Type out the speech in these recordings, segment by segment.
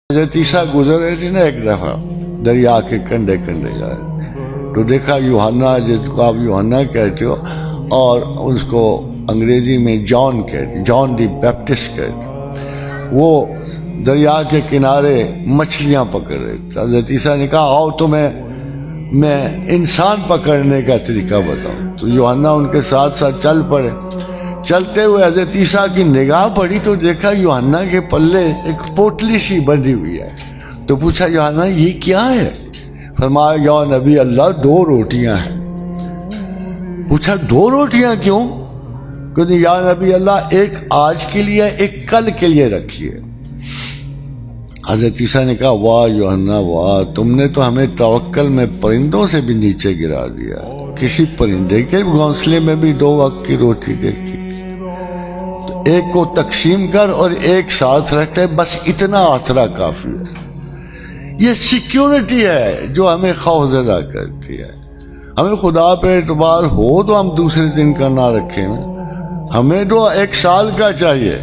حضرت عیسیٰ گزر رہے تھے نا ایک دفعہ دریا کے کنڈے کنڈے جائے تو دیکھا یوحنا، جس کو آپ یوحنا کہتے ہو اور اس کو انگریزی میں جان کہتے، جان دی بیپٹسٹ کہتے، وہ دریا کے کنارے مچھلیاں پکڑ رہے تھے۔ حضرت عیسیٰ نے کہا آؤ تمہیں میں انسان پکڑنے کا طریقہ بتاؤں، تو یوحنا ان کے ساتھ ساتھ چل پڑے۔ چلتے ہوئے حضرت عیسیٰ کی نگاہ پڑی تو دیکھا یوحنا کے پلے ایک پوٹلی سی بندھی ہوئی ہے، تو پوچھا یوحنا یہ کیا ہے؟ فرمایا یا نبی اللہ 2 روٹیاں ہیں۔ پوچھا 2 روٹیاں کیوں؟ کہتے یا نبی اللہ ایک آج کے لیے ایک کل کے لیے رکھیے۔ حضرت عیسیٰ نے کہا واہ یوحنا واہ، تم نے تو ہمیں توکل میں پرندوں سے بھی نیچے گرا دیا، کسی پرندے کے گھونسلے میں بھی 2 وقت کی روٹی دیکھی، تو ایک کو تقسیم کر اور ایک ساتھ رکھ لے، بس اتنا آسرا کافی ہے۔ یہ سیکیورٹی ہے جو ہمیں خوف زدہ کرتی ہے۔ ہمیں خدا پہ اعتبار ہو تو ہم دوسرے دن کا نہ رکھیں نا، ہمیں تو 1 سال کا چاہیے،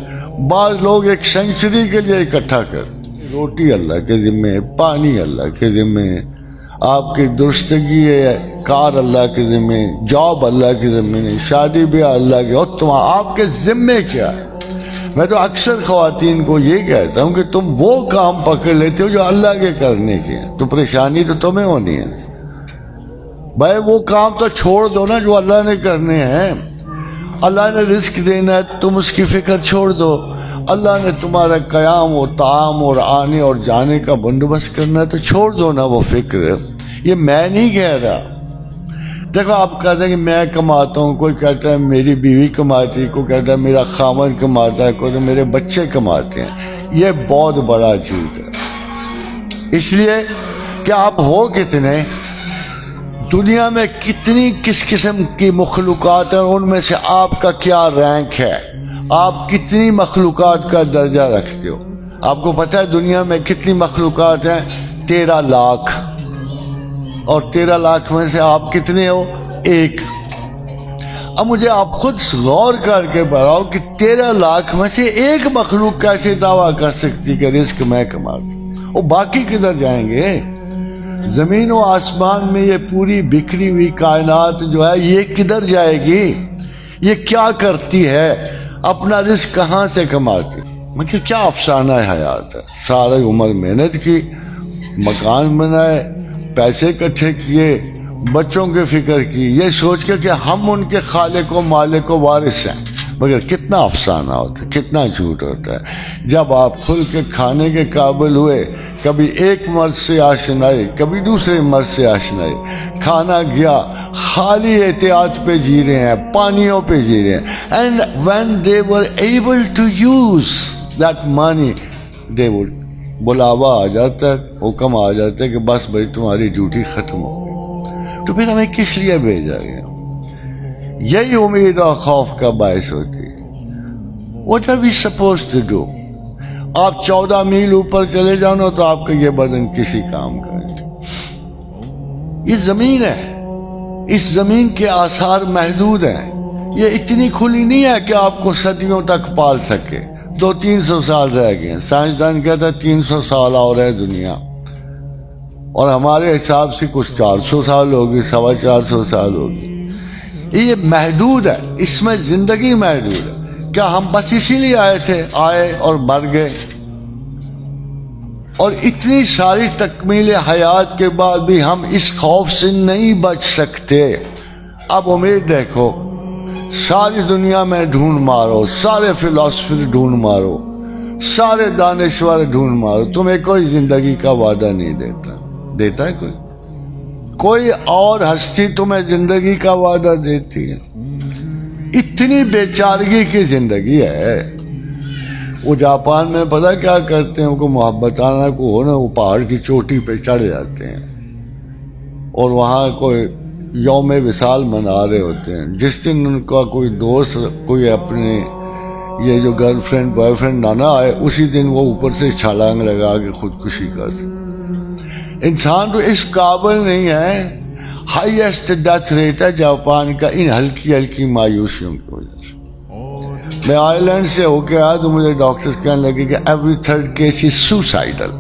بعض لوگ 1 سینچری کے لیے اکٹھا کر۔ روٹی اللہ کے ذمے، پانی اللہ کے ذمے، آپ کی درستگی ہے کار اللہ کے ذمے، جاب اللہ کے ذمے نہیں، شادی بیاہ اللہ کے، اور تم آپ کے ذمے کیا ہے؟ میں تو اکثر خواتین کو یہ کہتا ہوں کہ تم وہ کام پکڑ لیتے ہو جو اللہ کے کرنے کے ہیں، تو پریشانی تو تمہیں ہونی ہے بھائی، وہ کام تو چھوڑ دو نا جو اللہ نے کرنے ہیں۔ اللہ نے رزق دینا ہے تو تم اس کی فکر چھوڑ دو، اللہ نے تمہارا قیام و طعام اور آنے اور جانے کا بندوبست کرنا ہے تو چھوڑ دو نا وہ فکر۔ یہ میں نہیں کہہ رہا، دیکھو آپ کہتے ہیں کہ میں کماتا ہوں، کوئی کہتا ہے میری بیوی کماتی ہے، کوئی کہتا ہے میرا خامد کماتا ہے، کوئی تو میرے بچے کماتے ہیں، یہ بہت بڑا جھوٹ ہے۔ اس لیے کہ آپ ہو کتنے، دنیا میں کتنی کس قسم کی مخلوقات ہیں، ان میں سے آپ کا کیا رینک ہے، آپ کتنی مخلوقات کا درجہ رکھتے ہو؟ آپ کو پتہ ہے دنیا میں کتنی مخلوقات ہیں؟ 13 لاکھ، اور 13 لاکھ میں سے آپ کتنے ہو؟ 1۔ اب مجھے آپ خود غور کر کے بتاؤ کہ 13 لاکھ میں سے 1 مخلوق کیسے دعویٰ کر سکتی کہ رزق میں کماتی ہوں؟ اور باقی کدھر جائیں گے؟ زمین و آسمان میں یہ پوری بکھری ہوئی کائنات جو ہے یہ کدھر جائے گی؟ یہ کیا کرتی ہے؟ اپنا رزق کہاں سے کماتی؟ مجھے کیا افسانہ حیات ہے، سارے عمر محنت کی، مکان بنائے، پیسے اکٹھے کیے، بچوں کی فکر کی، یہ سوچ کے کہ ہم ان کے خالق و مالک و وارث ہیں، مگر کتنا افسانہ ہوتا ہے، کتنا جھوٹ ہوتا ہے۔ جب آپ کھل کے کھانے کے قابل ہوئے، کبھی ایک مرد سے آشنائی، کبھی دوسرے مرد سے آشنائی، کھانا گیا، خالی احتیاط پہ جی رہے ہیں، پانیوں پہ جی رہے ہیں۔ And when they were able to use that money, they would بلاوا آ جاتا ہے، حکم آ جاتا ہے کہ بس بھائی تمہاری ڈیوٹی ختم ہو گئی، تو پھر ہمیں کس لیے بھیجا گیا؟ یہی امید اور خوف کا باعث ہوتی ہے۔ What are we supposed to do؟ آپ 14 میل اوپر چلے جاؤ نا تو آپ کا یہ بدن کسی کام کا نہیں۔ یہ زمین ہے، اس زمین کے آثار محدود ہیں، یہ اتنی کھلی نہیں ہے کہ آپ کو صدیوں تک پال سکے۔ 200-300 سال رہ گئے ہیں، سائنسدان کہتا ہے 300 سال اور ہے دنیا، اور ہمارے حساب سے کچھ 400 سال ہوگی، 450 سال ہوگی۔ یہ محدود ہے، اس میں زندگی محدود ہے۔ کیا ہم بس اسی لیے آئے تھے، آئے اور مر گئے؟ اور اتنی ساری تکمیل حیات کے بعد بھی ہم اس خوف سے نہیں بچ سکتے۔ اب امید دیکھو، ساری دنیا میں ڈھونڈ مارو، سارے فلسفے ڈھونڈ مارو، سارے دانشور ڈھونڈ مارو، تمہیں کوئی زندگی کا وعدہ نہیں دیتا ہے کوئی اور ہستی تمہیں زندگی کا وعدہ دیتی ہے؟ اتنی بیچارگی کی زندگی ہے۔ وہ جاپان میں پتہ کیا کرتے ہیں، ان کو محبتانہ کو ہو نا، وہ پہاڑ کی چوٹی پہ چڑھ جاتے ہیں اور وہاں کوئی یوم وصال منا رہے ہوتے ہیں۔ جس دن ان کا کوئی دوست، کوئی اپنے یہ جو گرل فرینڈ بوائے فرینڈ نہ آئے، اسی دن وہ اوپر سے چھلانگ لگا کے خودکشی کر سکتے۔ انسان تو اس قابل نہیں ہے۔ ہائیسٹ ڈیتھ ریٹ ہے جاپان کا ان ہلکی ہلکی مایوسیوں کی وجہ سے۔ میں آئرلینڈ سے ہو کے آیا تو مجھے ڈاکٹرز کہنے لگے کہ every 3rd case is suicidal.